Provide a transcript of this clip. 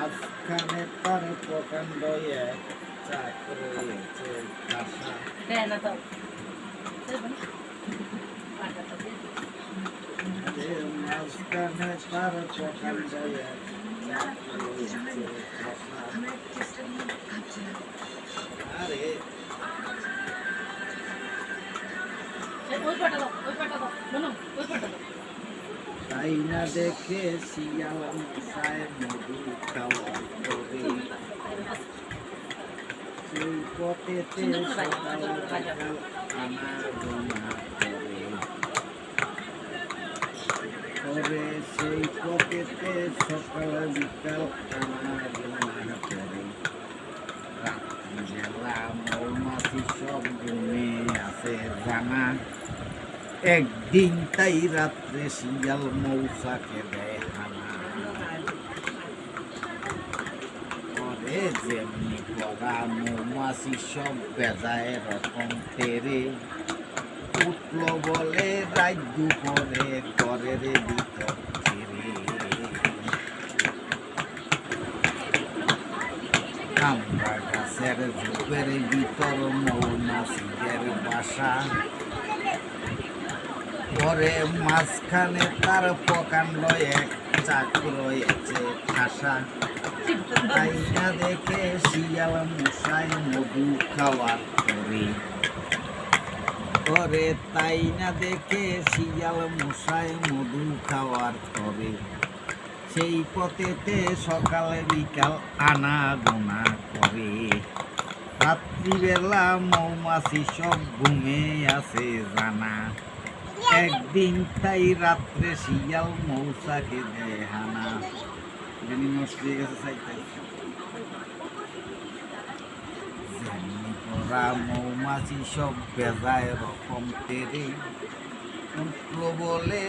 মাঝখানে তার প্রকাণ্ড এক চাক রয়েছে ঠাসা। মাঝখানে তার প্রকাণ্ড এক চাক রয়েছে ঠাসা। আরে তাই না দেখে শিয়াল মশায় মধু খাওয়া করে, সেই পথেতে সকাল বিকাল আনাগোনা করে, সেই পথেতে সকাল বিকাল আনাগোনা করে। রাত্রিবেলা মৌমাছি সব ঘুমে আছে জানা, একদিন তাই রাত্রে শিয়াল মৌসাকে দেয় হানা। করে যেমনি করা মৌমাছি সব বেজায় রকম তেরে, উঠল বলে রাত দুপুরে ঘরের ভিতর ছেড়ে। আমরা গাছের ঝোপের ভিতর মৌমাছিদের বাসা, ঘরে মাঝখানে তার প্রকাণ্ড এক চাক রয়েছে ঠাসা। তাই না দেখে শিয়াল মশাই মধু খাওয়ার করে, তাই না দেখে শিয়াল মশাই মধু খাওয়ার করে, সেই পথেতে সকালে বিকাল আনাগোনা করে। রাত্রিবেলা মৌমাছি সব ঘুমে আছে জানা, একদিন তাই রাত্রে শিয়াল মৌসাকে দেয় হানা। মৌমাছি সব বেজায় রকম তেরে, উঠলো বলে